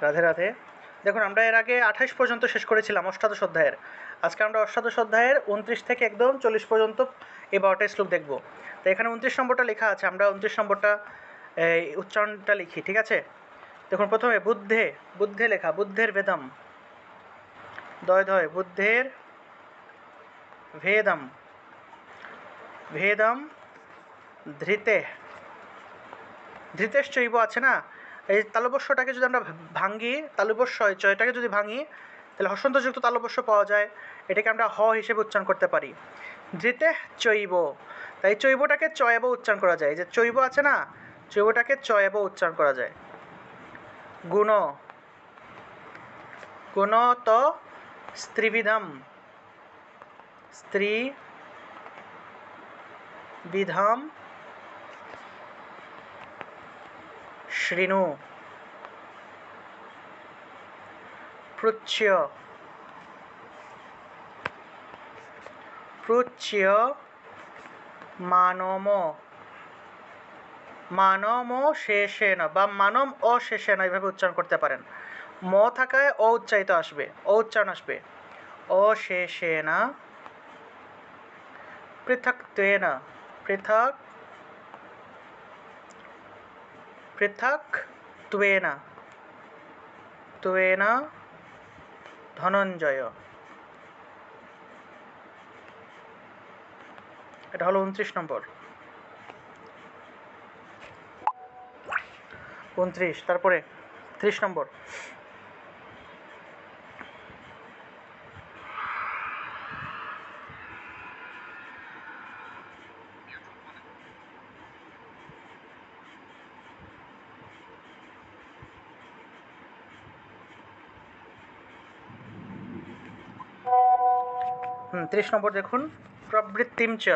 রাধে রাধে। দেখুন আমরা এর আগে 28 পর্যন্ত শেষ করেছিলাম অষ্টাদশ অধ্যায়ের। আজকে আমরা অষ্টাদশ অধ্যায়ের 29 থেকে একদম 40 পর্যন্ত এই 12টা শ্লোক দেখব। তো এখানে 29 নম্বরটা লেখা আছে, আমরা 29 নম্বরটা উচ্চারণটা লিখি, ঠিক আছে? দেখুন প্রথমে বুদ্ধে, বুদ্ধে লেখা, বুদ্ধের বেদম, দয় ধয়, বুদ্ধের ভেদম, ভেদম ধৃতে, ধৃতেশ্চৈব আছে না, এই তালবস্যটাকে যদি আমরা ভাঙি, তালবস্য চয়টাকে যদি ভাঙি তাহলে হসন্তযুক্ত তালবস্য পাওয়া যায়, এটাকে আমরা হ হিসেবে উচ্চারণ করতে পারি, ধৃতে চৈব। তাই চৈবটাকে চয়ব উচ্চারণ করা যায়, এই যে চৈব আছে না, চৈবটাকে চয়ব উচ্চারণ করা যায়। গুণ, গুণ তো স্ত্রীবিধম, স্ত্রী বিধাম শৃণু, পৃচ্ছ, পৃচ্ছ মানম, মানম শেষেন বা মানম অশেষেন, এইভাবে উচ্চারণ করতে পারেন। ম থাকায় অ উচ্চারিত আসবে, অ উচ্চারণ আসবে। অশেষেন পৃথক্ত্বেন, পৃথক, পৃথক্ত্বেন, ত্বেন ধনঞ্জয়। এটা হলো 29 নম্বর। 29, তারপরে 30 নম্বর। হুম, 30 নম্বর দেখুন, প্রবৃত্তিম চ,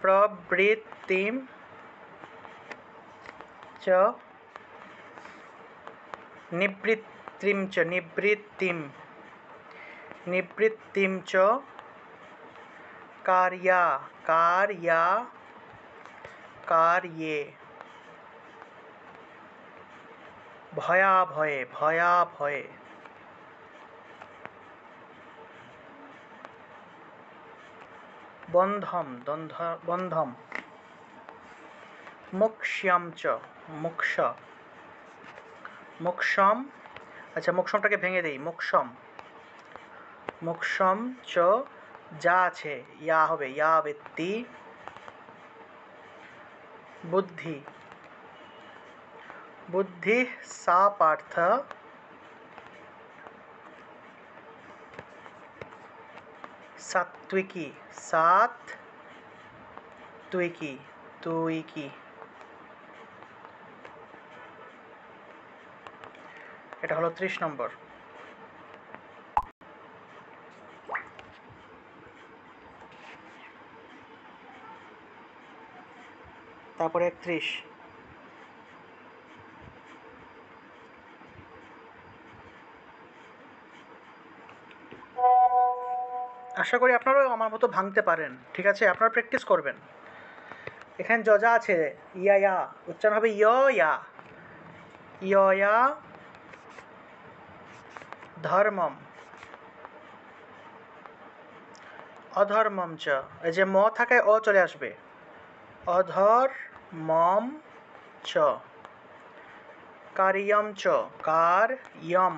প্রবৃত্তিম চ, নিবৃত্তিম চ, নিবৃত্তিম, নিবৃত্তিম চ, কার্যা, কার্যা, কার্যে, ভয়াভয়ে, ভয়াভয়ে, বন্ধম, বন্ধম, মোক্ষ্যম চ, মোক্ষ, মোক্ষম, আচ্ছা মোক্ষমটাকে ভেঙে দেই, মোক্ষম, মোক্ষম চ, যা আছে ইয়া হবে, ইয়া ব্যক্তি, বুদ্ধি, বুদ্ধি সা পার্থ, সাত্বিকী, সাত্বিকী, তুইকি। এটা হলো 30 নম্বর। তারপরে 31। আশা করি আপনারাও আমার মতো ভাঙতে পারেন, ঠিক আছে? আপনারা প্র্যাকটিস করবেন। এখানে যা আছে ইয়া, ইয়া উচ্চারণ হবে ইয়া, ইয়া ধর্মম, অধর্মম চ, এই যে ম থাকায় অ চলে আসবে, অধর্মম চ, কার্যম চ, কার্যম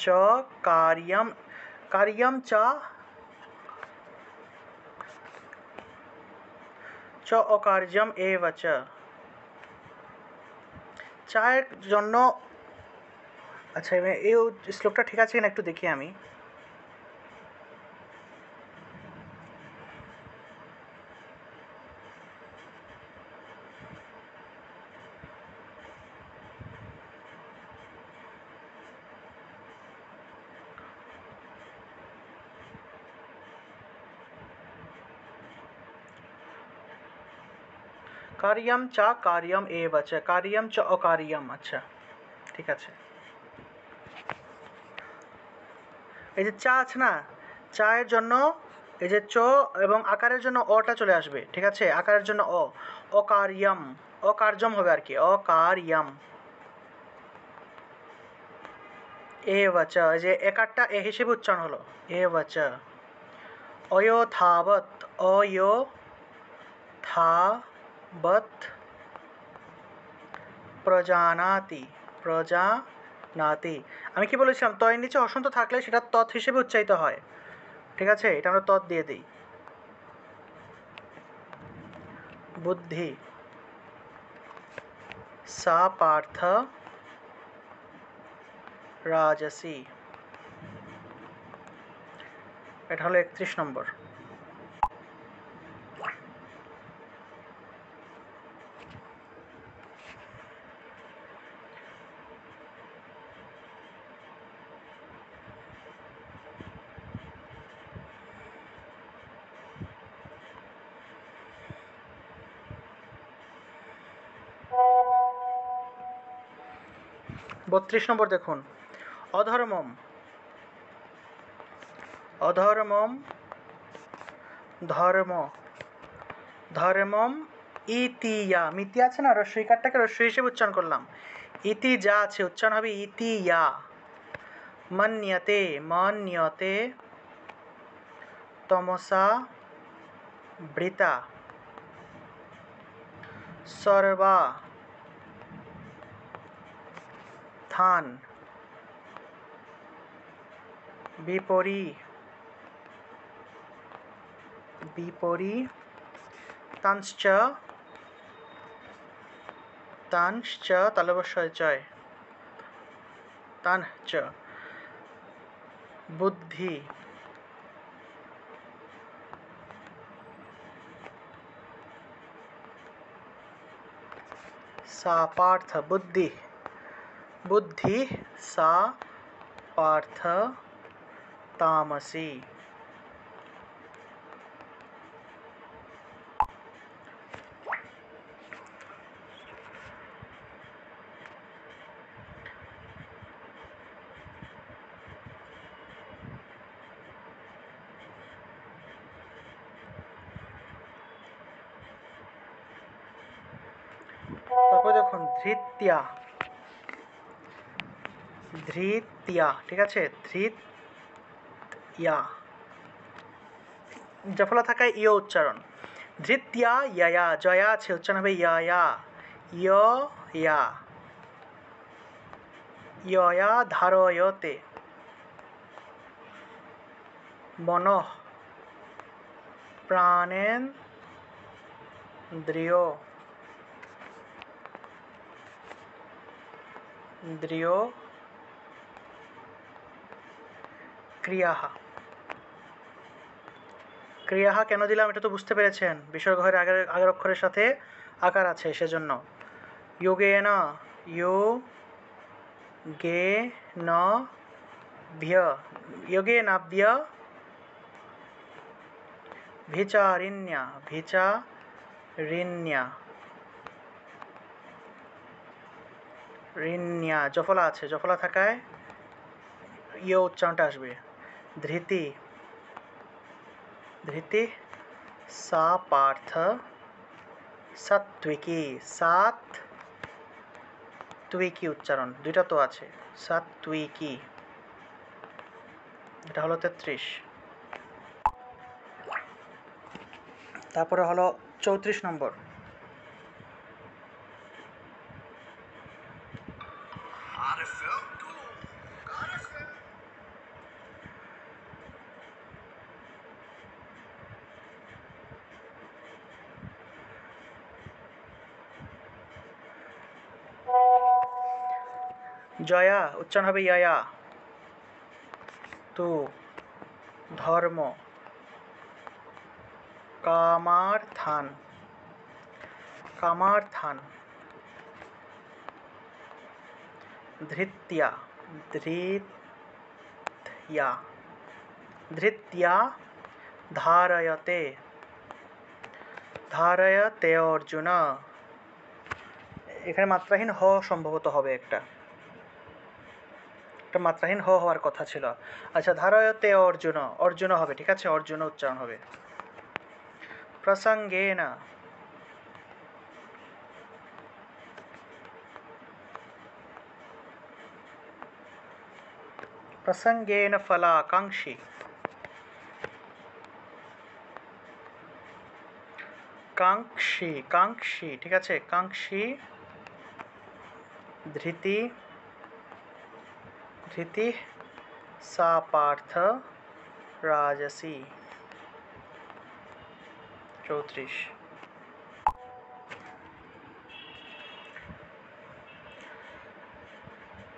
চ, কার্যম, কার্যম চ, চ অকার্যম এব চ, চায়ের জন্য, আচ্ছা এই শ্লোকটা ঠিক আছে কিনা একটু দেখি আমি। কার্যম চ কার্যম এব চ, কার্যম চ অকার্যম, আচ্ছা ঠিক আছে। এই যে চা আছে না, চায়ের জন্য এই যে চ এবং আকারের জন্য অটা চলে আসবে, ঠিক আছে? আকারের জন্য অ, অকার্যম, অকার্যম হবে আর কি, অকার্যম। এ যে একারটা এ হিসেবে উচ্চারণ হলো, এ বচ। অয়োথাবৎ, অয়োথাবৎ প্রজানাতি, প্রজানাতি। আমি কি বলেছিলাম, তয়ের নিচে অসন্ত থাকলে সেটা তৎ হিসেবে উচ্চারিত হয়, ঠিক আছে, এটা আমরা তৎ দিয়ে দিই। বুদ্ধি, সা পার্থ রাজসি। এটা হলো 31 নম্বর। বত্রিশ নম্বর দেখুন, অধর্মম, অধর্মম ধর্ম, ধর্মম ইতিয়া, মিতি আছে না, রস্বইকারটাকে রস্বই হিসেবে উচ্চারণ করলাম, ইতি যা আছে উচ্চারণ হবে ইতিয়া। মন্যতে, মন্যতে তমসা বৃতা, সর্বা থান বিপরী, বিপরী তাংশ্চ, তাংশ্চ তালবস্যয় চয়, তাংশ্চ বুদ্ধি, सा पार्थ बुद्धि, बुद्धि सा पार्थ तामसी। তারপর দেখুন ধৃত্যা, ধৃত্যা, ঠিক আছে, ধৃত্যা জফলা থাকায় ইয় উচ্চারণ, ধৃত্যা ইয়া, জয়া আছে উচ্চারণ হবে ইয়া, ইয়া, ইয়া ধারয়তে, মনঃ প্রাণেন্দ্রিয়, ইন্দ্রিয় ক্রিয়াঃ, ক্রিয়াঃ কেন দিলাম এটা তো বুঝতে পেরেছেন, বিসর্গ হয়ে আগের অক্ষরের সাথে আকার আছে সেজন্য। যোগেন, যোগেন ভ্য, যোগেনাভ্য ভিচারিণ্যা, ভিচারিণ্যা, ঋণ্যা জফলা আছে, জফলা থাকায় ইয় উচ্চারণটা আসবে। ধৃতি, ধৃতি সা পার্থ সাত্বিকী, সাত্বিকী উচ্চারণ, দুইটা তো আছে, সাত্বিকী। এটা হলো 33। তারপরে হলো 34 নম্বর, জয়া উচ্চারণ হবে ইয়া, তু ধর্ম কামার্থান, কামার্থান, ধৃত্যা, ধৃত্যা, ধৃত্যা ধারয়তে, ধারয়তে অর্জুন, এখানে মাত্রাহীন হ সম্ভবত হবে, একটা মাত্রাহীন হ হওয়ার কথা ছিল। আচ্ছা, ধারয়তে অর্জুন, অর্জুন হবে, ঠিক আছে, অর্জুন উচ্চারণ হবে। প্রসঙ্গেন, প্রসঙ্গেন ফলাকাঙ্ক্ষী। কাঙ্ক্ষী, কাঙ্ক্ষী, ঠিক আছে, কাঙ্ক্ষী। ধৃতি, ধৃতি সা পার্থ রাজসী। 34।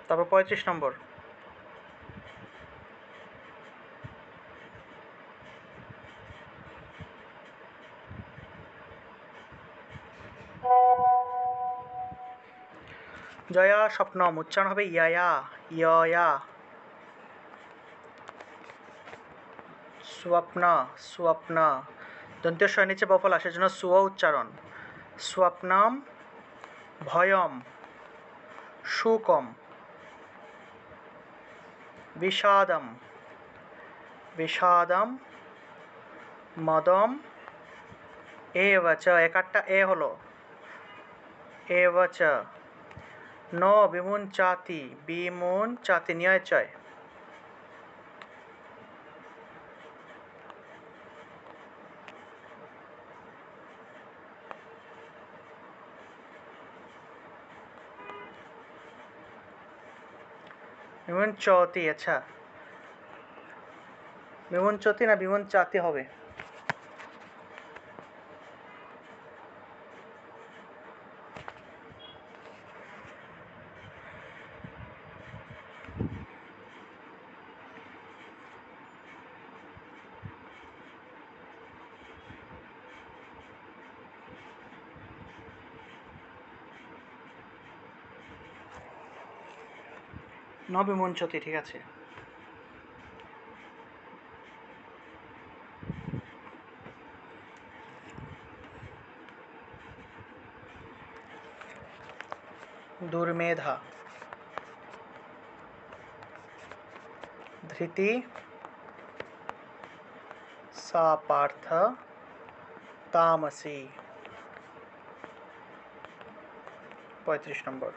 তারপর 35 নম্বর। জয়া স্বপ্নম, উচ্চারণ হবে ইয়ায়া, ইয়া। স্বপ্ন, স্বপ্ন, দন্তের স্বর নিচে বফলা, সেজন্য সুয়া উচ্চারণ। স্বপ্নম, ভয়ম, শোকম, বিষাদম, বিষাদম, মদম, এবচ, একারটা এ হলো, এবচ। ন বিমুঞ্চাতি, বিমুঞ্চাতি, নিয়য় চয়। বিমুঞ্চতি, আচ্ছা, বিমুঞ্চতি না বিমুঞ্চাতি হবে। ন বিমুঞ্চতি, ঠিক আছে। দুর্মেধা, ধৃতি সা পার্থ তামসী। 35 নম্বর।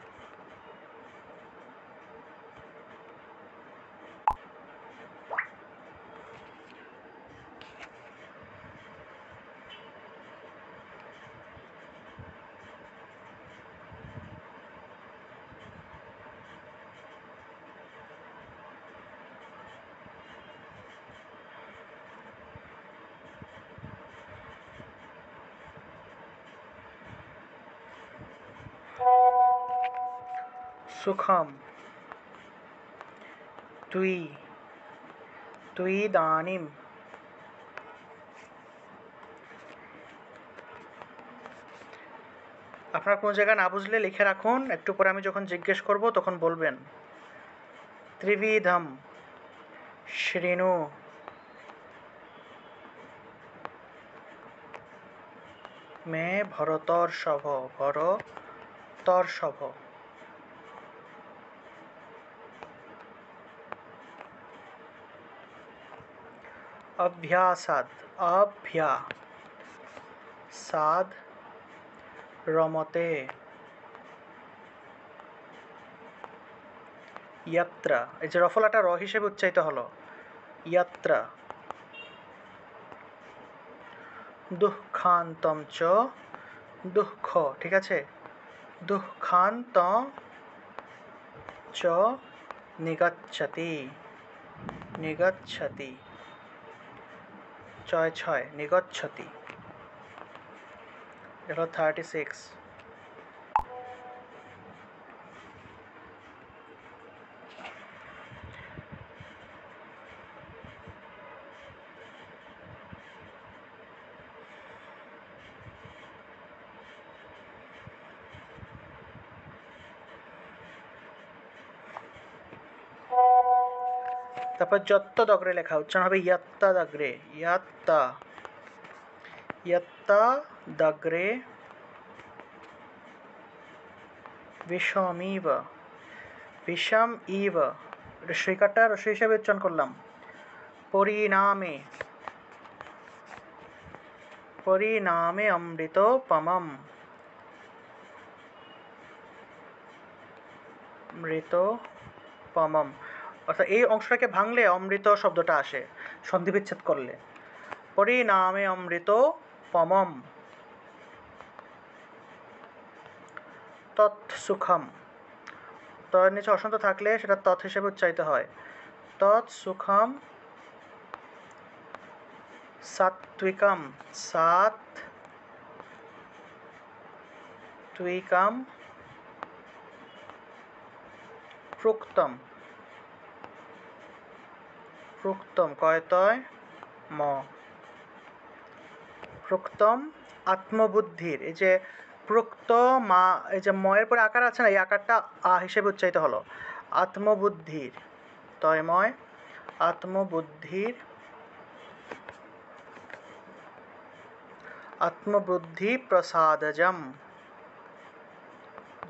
সুখম, তুই, তুইদানিম। আপনার কোনো জায়গা না বুঝলে লিখে রাখুন, একটু পরে আমি যখন জিজ্ঞেস করব তখন বলবেন। ত্রিবিধম শৃণু, মে ভরতর্ষভ, ভরতর্ষভ। অভ্যাসাদ, অভ্যাসাদ রমতে। ইয়াত্র, এই যে রফলাটা র হিসেবে উচ্চারিত হলো, ইয়াত্র। দুঃখান্তম চ, দুঃখ, ঠিক আছে, দুঃখান্ত চ নিগচ্ছতি, নিগচ্ছতি, ছয় ছয়, নিগচ্ছতি। এটা 36। তারপর যত্ত দগ্রে লেখা, উচ্চারণ হবে ইয়াত্তা দগ্রে, ইয়াত্তা, ইয়াত্তা দগ্রে বিষমিব, বিষম ইব, রস্বইকারটা রস্বই হিসাবে উচ্চারণ করলাম। পরিণামে, পরিণামে অমৃতোপমম, অমৃতোপমম। অর্থাৎ এই অংশটাকে ভাঙলে অমৃত শব্দটা আসে, সন্ধি বিচ্ছেদ করলে। পরিণামে অমৃত পমম তৎসুখম। তর নিচে অসন্ত থাকলে সেটা তৎ হিসেবে উচ্চারিত হয়। তৎসুখম সাত্বিকম সাত্বিকম প্রুক্তম প্রুক্তম কয়তয় ম প্রুক্তম আত্মবুদ্ধির, এই যে প্রুক্ত মা, এই যে ময়ের পরে আকার আছে না, এই আকারটা আ হিসেবে উচ্চারিত হলো। আত্মবুদ্ধির তয়ময় আত্মবুদ্ধির আত্মবুদ্ধি প্রসাদজম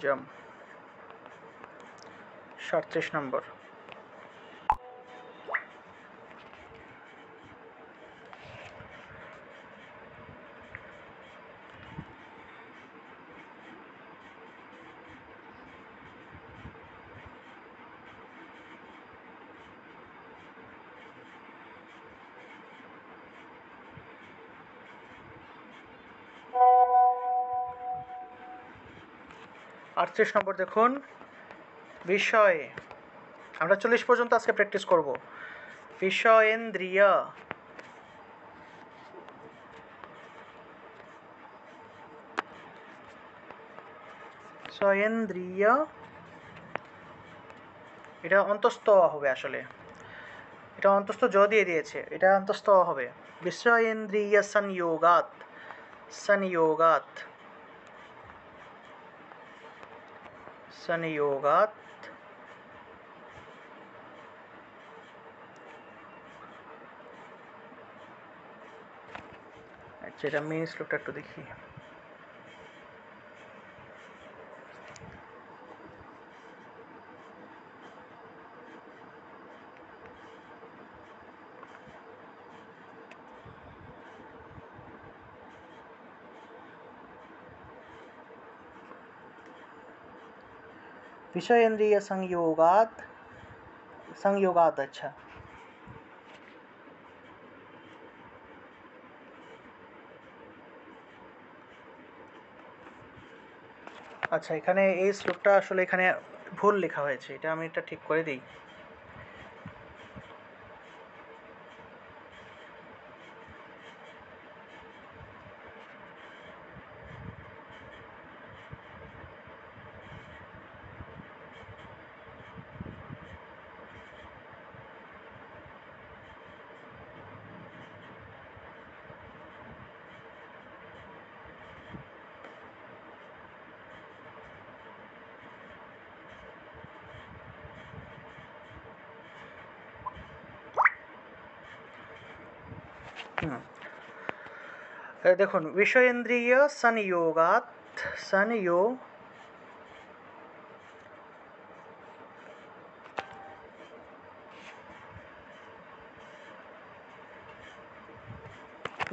জম 37 নম্বর। আটত্রিশ নম্বর দেখুন, বিষয়ে আমরা 40 পর্যন্ত আজকে প্র্যাকটিস করব। বিষয়েন্দ্রিয় স্বয়েন্দ্রিয়, এটা অন্তস্থ হবে, আসলে এটা অন্তস্থ জ দিয়ে দিয়েছে, এটা অন্তস্থ হবে। বিষয়েন্দ্রিয় সংযোগাত সংযোগাত সংযোগাত আচ্ছা, এটা মেন শ্লোকটা একটু দেখি। विषयेंद्रिय संयोगात संयोगात, अच्छा আচ্ছা, এখানে এই শ্লোকটা আসলে এখানে ভুল লেখা হয়েছে, এটা আমি এটা ঠিক করে দিই। দেখুন, বিষয়েন্দ্রিয় সংयोगात संयोग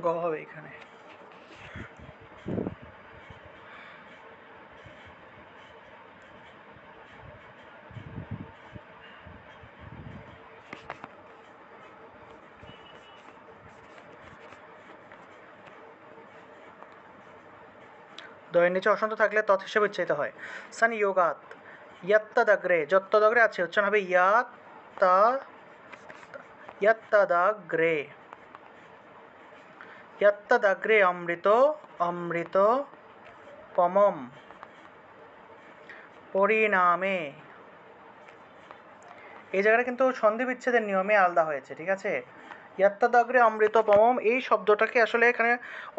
গ হবে এখানে। দয়ের নিচে অসন্ত থাকলে তৎ হিসেবে উচ্চারিত হয়। সংযোগাত ইয়ত্তদগ্রে, যত্তদগ্রে আছে, উচ্চারণ হবে ইয়ত্তদগ্রে ইয়ত্তদগ্রে অমৃত অমৃত পমম পরিণামে। এই জায়গাটা কিন্তু সন্ধি বিচ্ছেদের নিয়মে আলাদা হয়েছে, ঠিক আছে। ইয়ত্তদগ্রে অমৃত পমম, এই শব্দটাকে আসলে এখানে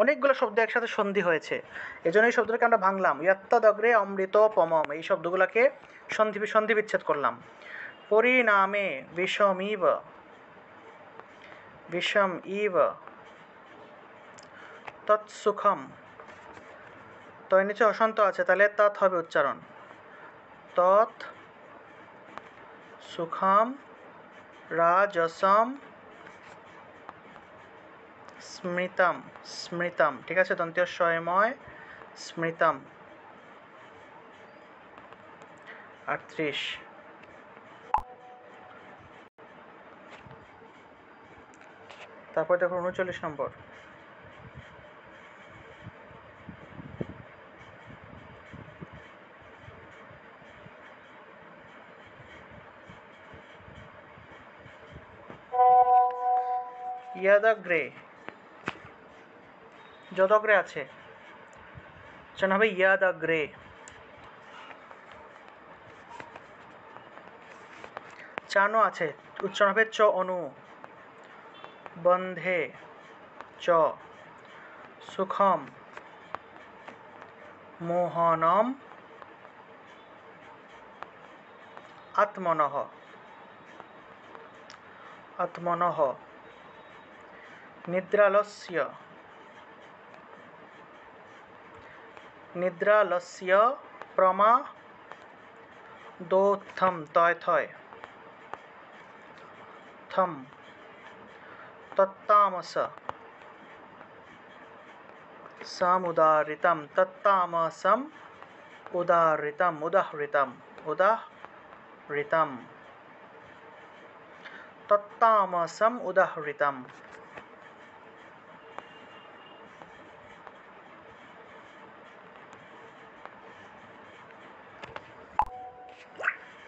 অনেকগুলো শব্দ একসাথে সন্ধি হয়েছে, এজন্য এই শব্দটাকে আমরা ভাঙলাম। ইয়ত্তদগ্রে অমৃত পমম, এই শব্দগুলোকে সন্ধি বিচ্ছেদ করলাম। পরিণামে বিষমিব বিষম ইব তৎসুখম, তো এর নিচে অসন্ত আছে, তাহলে তৎ হবে উচ্চারণ। তৎ সুখম রাজসম স্মৃতম স্মৃতম, ঠিক আছে, দন্তীয় স্বয়ময় স্মৃতম। 38 তারপর দেখো 39 নম্বর, ইয়াদাগ্রে, যদগ্রে আছে, উচ্চারণ হবে ইয়াদাগ্রে। চানো আছে, উচ্চারণ হবে চ অনু। বন্ধে চ, সুখম, মোহনম, আত্মনঃ, আত্মনঃ, নিদ্রালস্য, নিদ্রালস্য, প্রমাদোত্থম, তয় থয়, থম, তত্তামস, समुदाहृतं, तत्तामसम् उदाहृतम्, उदाहृतम्, उदाहृतम्, तत्तामसम् उदाहृतम्।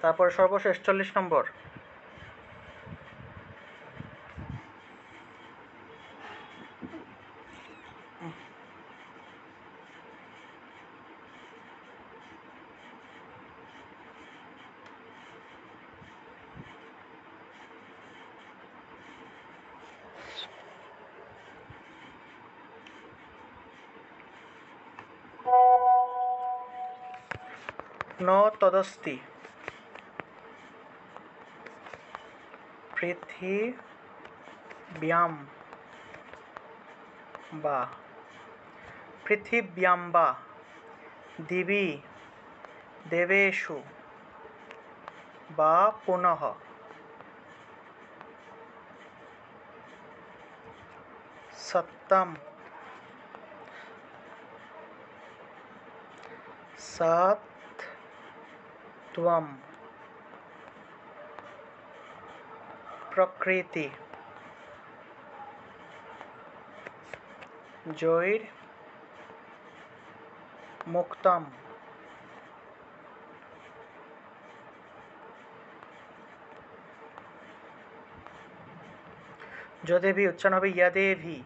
তারপর সর্বশেষ 40 নম্বর, ন তদস্তি, পৃথিব্যাম বা, পৃথিব্যাম বা, দিবি, দেবেষু বা পুনঃ, সত্যম, সত্ত্বম, প্রকৃতি, জৈর মুক্তম। যদেভি, উচ্চারণ হবে ইয়াদেভি,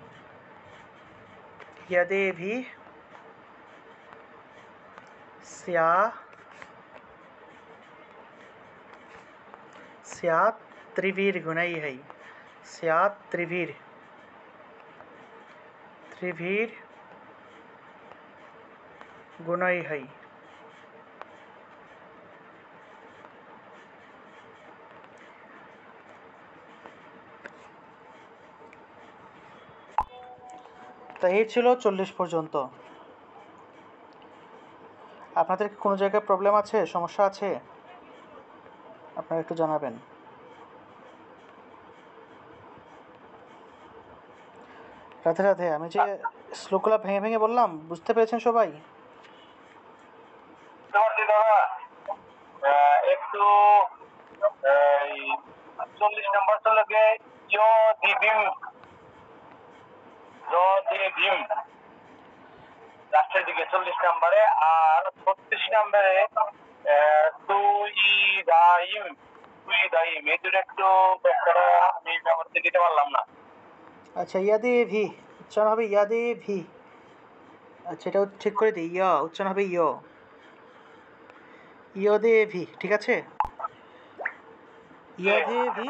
ইয়াদেভি, स्यात् त्रिभिर्गुणैः, स्यात् त्रिभिर्गुणैः। তো এই ছিল 40 পর্যন্ত। আপনাদের কি কোনো জায়গায় প্রবলেম আছে, সমস্যা আছে, আপনারা একটু জানাবেন। রাধে রাধে। আমি যে শ্লোকগুলো ভেঙে ভেঙে বললাম, বুঝতে পেরেছেন সবাই? একটু 40 নম্বর চলে ইয় দিবিম, লাস্টের দিকে 40 নম্বরে, আর 36 নম্বরে তুই দাইম, তুই দাইম, এই দুটো একটু ব্যাখ্যাটা আমি ব্যবহার দিতে পারলাম না। আচ্ছা, ইয়াদেভি উচ্চারণ হবে ইয়াদেভি। আচ্ছা, এটাও ঠিক করে দিই, ইয়া উচ্চারণ হবে ইয়, ইয়দেভি, ঠিক আছে? ইয়দেভি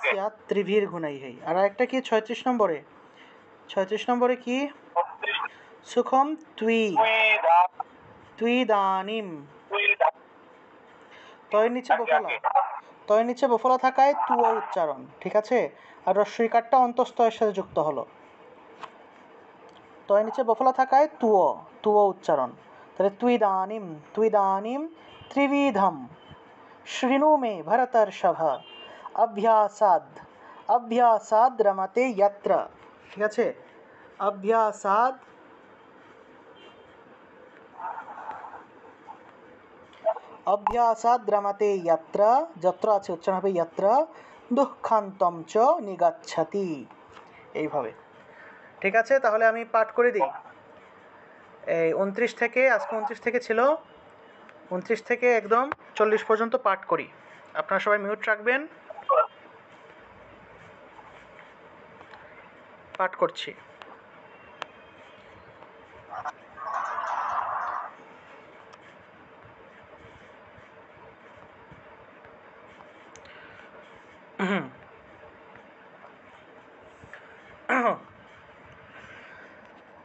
স্যাৎ ত্রিভির্গুণৈঃ। আর একটা কি 36 নম্বরে? 36 নম্বরে কি? সুখম তুইদানিম, তয়ের নিচে বফলা, তয়ের নিচে বফলা থাকায় তুও উচ্চারণ, ঠিক আছে? আর রস্বইকারটা অন্তস্তয়ের সাথে যুক্ত হলো। তয়ের নিচে বফলা থাকায় তুও, তুও উচ্চারণ। তাহলে তুইদানিম, তুইদানিম ত্রিবিধম শৃণু মে ভরতর্ষভ অভ্যাসাদ, অভ্যাসাদ রমতে যত্র, ঠিক আছে? অভ্যাসাদ, অভ্যাসাদ রমতে যত্র, যত্র আছে উচ্চারণ হবে যত্র, দুঃখান্তম চ নিগচ্ছতি, এইভাবে। ঠিক আছে, তাহলে আমি পাঠ করে দিই। এই 29 থেকে, আজকে 29 থেকে ছিল, 29 থেকে একদম 40 পর্যন্ত পাঠ করি। আপনারা সবাই মিউট রাখবেন। পাঠ করছি।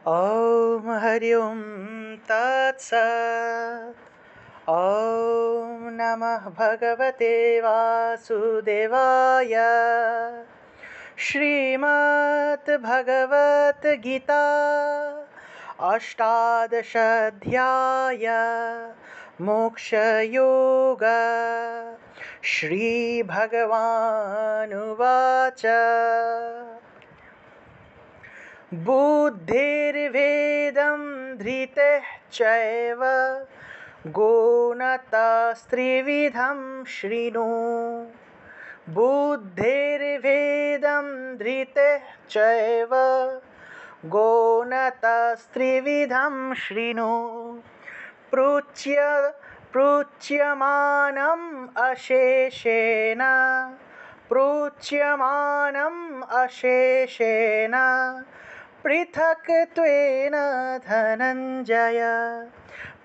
ॐ हरि ओं तत्सत्। ॐ नमः भगवते वासुदेवाय। श्रीमद्भगवद्गीता अष्टादशाध्याय मोक्षयोग। श्रीभगवानुवाच बुद्धिर्भेदं धृतिः चैव गुणतस्त्रिविधं शृणु। बुद्धिर्भेदं धृतिः चैव गुणतस्त्रिविधं शृणु। प्रोच्यमानम् अशेषेण पृथक्त्वेन धनञ्जय।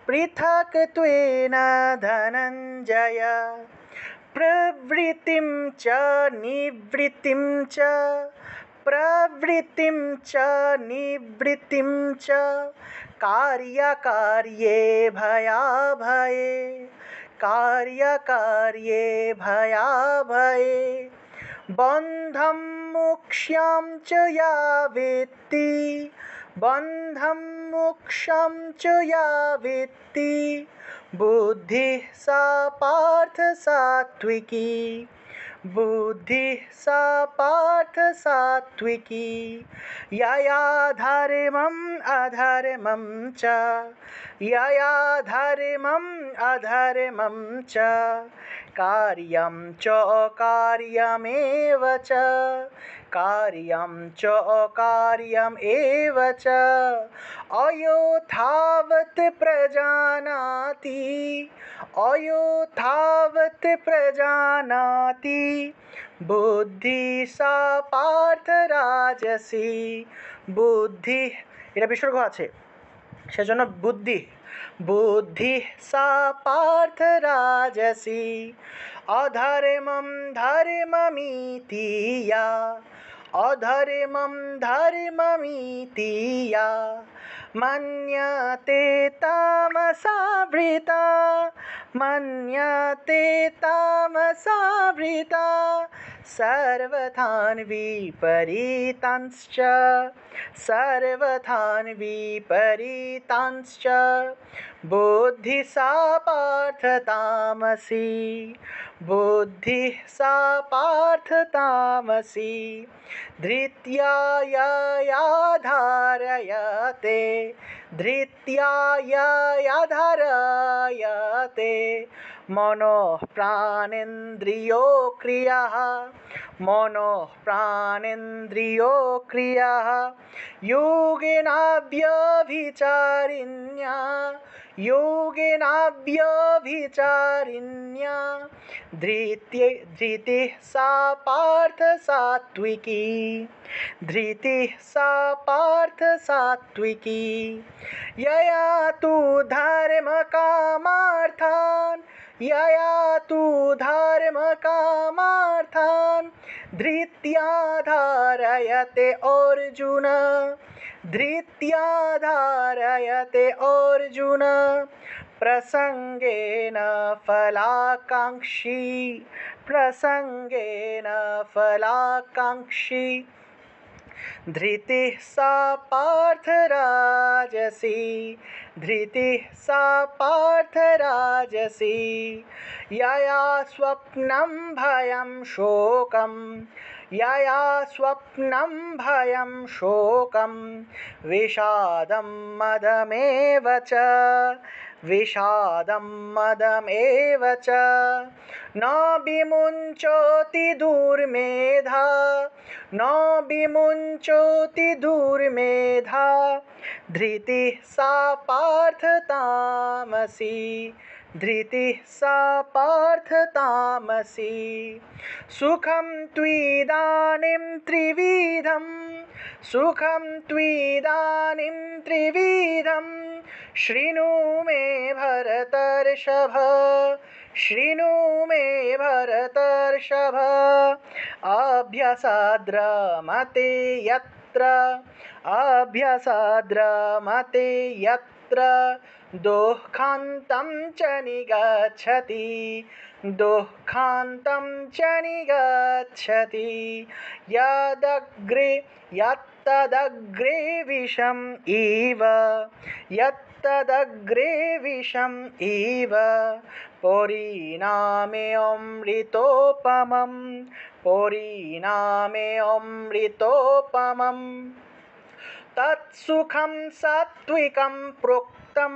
पृथक्त्वेन धनञ्जय। प्रवृत्तिं च निवृत्तिं च प्रवृत्तिं च निवृत्तिं च कार्यकार्ये भयाभये। कार्यकार्ये भयाभये। बन्धं मोक्षं च या वेत्ति। बन्धं मोक्षं च या वेत्ति। बुद्धिः सा पार्थ सात्विकी। बुद्धिः सा पार्थ सात्विकी। यया धर्मम् अधर्मं च यया धर्मम् अधर्मं च कार्यं च अकार्यमेव च कार्यं च अकार्यमेव च अयोथावत् प्रजानाति। अयोथावत् प्रजानाति। बुद्धिः सा पार्थ राजसी। बुद्धिः, এটা বিসর্গ আছে সেজন্য বুদ্ধি। বুদ্ধিः सा पार्थ राजसी। अधर्मं धर्ममिति या अधर्मं धर्ममिति या मन्यते तामसावृता। मन्यते तामसावृता। सर्वथान् विपरीतांश्च सर्वथान् विपरीतांश्च बुद्धिः सा पार्थ तामसी। बुद्धिः सा पार्थ तामसी। धृत्या यया धारयते। धृत्या यया धारयते मनोः प्राणेन्द्रियो क्रियः। मनोः प्राणेन्द्रियो क्रियः योगेनाव्यभिचारिण्या। योगेनाव्यभिचारिण्या धृतिः सा पार्थ सात्विकी। धृतिः सा पार्थ सात्विकी। यया तु धर्मकामार्थान् यया तु धर्मकामार्थान् धृत्या धारयते अर्जुन। धृत्या धारयते अर्जुन। प्रसंगेन फलाकांक्षी। प्रसंगेन फलाकांक्षी। धृतिः सा पार्थ राजसी। धृतिः सा पार्थ राजसी। यया स्वप्नं भयं शोकं यया स्वप्नं भयं शोकं विषादं मदमेव च विषादं मदमेव च न विमुञ्चोति दुर्मेधा न विमुञ्चोति दुर्मेधा धृतिः सा पार्थ तामसी धृतिः सा पार्थ तामसी सुखं त्विदानीं त्रिविधं सुखं त्विदानीं त्रिविधं शृणु मे भरतर्षभ शृणु मे भरतर्षभ अभ्यसाद्रमते यत्र अभ्यसाद्रमते यत्र दुःखान्तं च निगच्छति दुःखान्तं च निगच्छति यत्तदग्रे विषम् इव यत्तदग्रे विषम् इव परिणामे अमृतोपमं परिणामे अमृतोपमम् तत्सुखं सात्विकं प्रोक्तं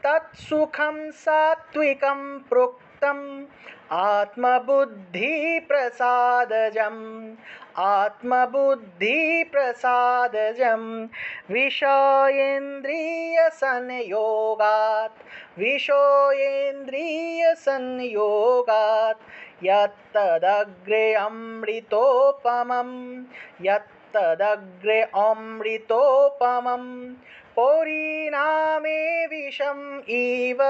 तत्सुखं सात्विकं प्रोक्तम् आत्मबुद्धिप्रसादजम् आत्मबुद्धिप्रसादजं विषयेन्द्रियसंयोगात् विषयेन्द्रियसंयोगात् यत्तदग्रे अमृतोपमं यत्तदग्रे अमृतोपमं परिणामे विषम् इव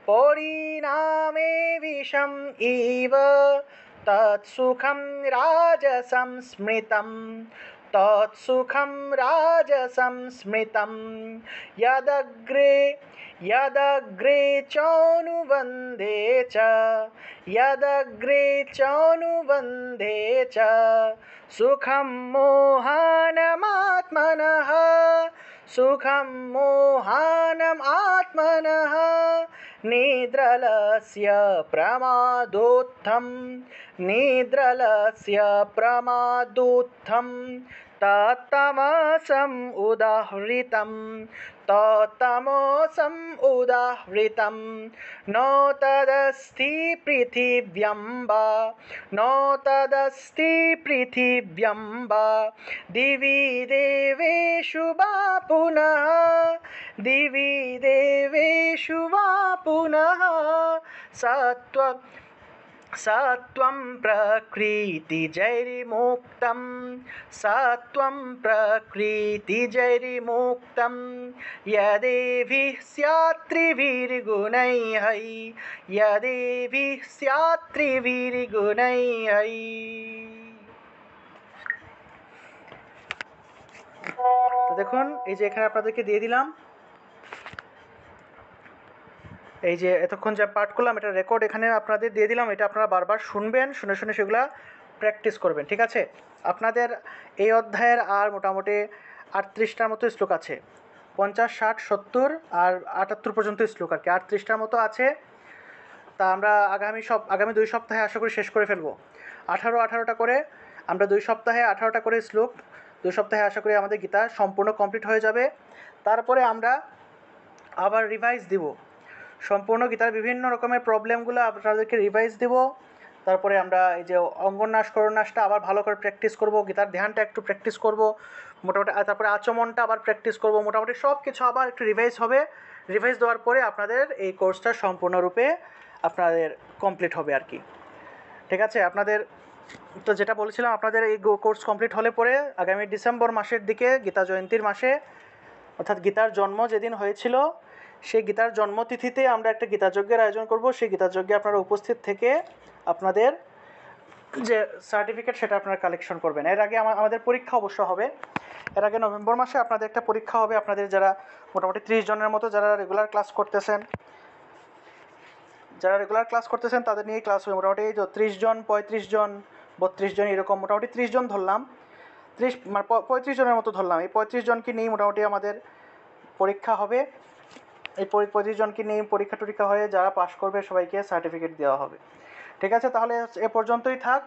परिणामे विषम् इव तत्सुखं राजसं स्मृतं तत्सुखं राजसं स्मृतं यदग्रे यदग्रे चानुबन्धे च यदग्रे चानुबन्धे च सुखं मोहानमात्मनः सुखं मोहानम् आत्मनः निद्रलस्य प्रमादोत्थं निद्रलस्य प्रमादोत्थं तत्तमसम् उदाहृतं तत्तमसम् उदाहृतं न तदस्ति पृथिव्यम्ब न तदस्ति पृथिव्यम्ब दिवि देवेषु वा पुनः दिवि देवेषु वा पुनः सत्वं प्रकृतिजैर्मुक्तं सत्वं प्रकृतिजैर्मुक्तं यदेभिः स्यात् त्रिभिर्गुणैः यदेभिः स्यात् त्रिभिर्गुणैः। তো দেখুন এই যে এখানে আপনাদেরকে দিয়ে দিলাম এই যে এতক্ষণ যা পাঠ করলাম এটা রেকর্ড এখানে আপনাদের দিয়ে দিলাম, এটা আপনারা বারবার শুনবেন, শুনে শুনে সেগুলা প্র্যাকটিস করবেন, ঠিক আছে। আপনাদের এই অধ্যায়ের আর মোটামুটি 38টার মতো শ্লোক আছে, 50, 60, 70 আর 78 পর্যন্ত শ্লোক আর কি 38টার মতো আছে। তা আমরা আগামী 2 সপ্তাহে আশা করি শেষ করে ফেলবো। 18টা করে আমরা 2 সপ্তাহে 18টা করে শ্লোক, 2 সপ্তাহে আশা করি আমাদের গীতা সম্পূর্ণ কমপ্লিট হয়ে যাবে। তারপরে আমরা আবার রিভাইজ দিব, সম্পূর্ণ গীতার বিভিন্ন রকমের প্রবলেমগুলো আপনাদেরকে রিভাইজ দেব। তারপরে আমরা এই যে অঙ্গন্যাস করন্যাসটা আবার ভালো করে প্র্যাকটিস করব, গীতার ধ্যানটা একটু প্র্যাকটিস করব মোটামুটি, তারপরে আচমনটা আবার প্র্যাকটিস করব, মোটামুটি সব কিছু আবার একটু রিভাইজ হবে। রিভাইজ দেওয়ার পরে আপনাদের এই কোর্সটা সম্পূর্ণরূপে আপনাদের কমপ্লিট হবে আর কি, ঠিক আছে। আপনাদের তো যেটা বলেছিলাম, আপনাদের এই কোর্স কমপ্লিট হলে পরে আগামী ডিসেম্বর মাসের দিকে গীতা জয়ন্তীর মাসে, অর্থাৎ গীতার জন্ম যেদিন হয়েছিল সেই গীতার জন্মতিথিতে আমরা একটা গীতাযজ্ঞের আয়োজন করব। সেই গীতাযজ্ঞে আপনারা উপস্থিত থেকে আপনাদের যে সার্টিফিকেট সেটা আপনারা কালেকশন করবেন। এর আগে আমাদের পরীক্ষা অবশ্য হবে, এর আগে নভেম্বর মাসে আপনাদের একটা পরীক্ষা হবে। আপনাদের যারা মোটামুটি 30 জনের মতো যারা রেগুলার ক্লাস করতেছেন তাদের নিয়ে ক্লাস হবে মোটামুটি 30 জন, 35 জন, 32 জন, এরকম মোটামুটি 30 জন ধরলাম, 35 জনের মতো ধরলাম। এই 35 জনকে নিয়ে মোটামুটি আমাদের পরীক্ষা হবে। এই 35 জনকে নিয়ে পরীক্ষা টরীক্ষা হয়ে যারা পাশ করবে সবাইকে সার্টিফিকেট দেওয়া হবে, ঠিক আছে। তাহলে এ পর্যন্তই থাক।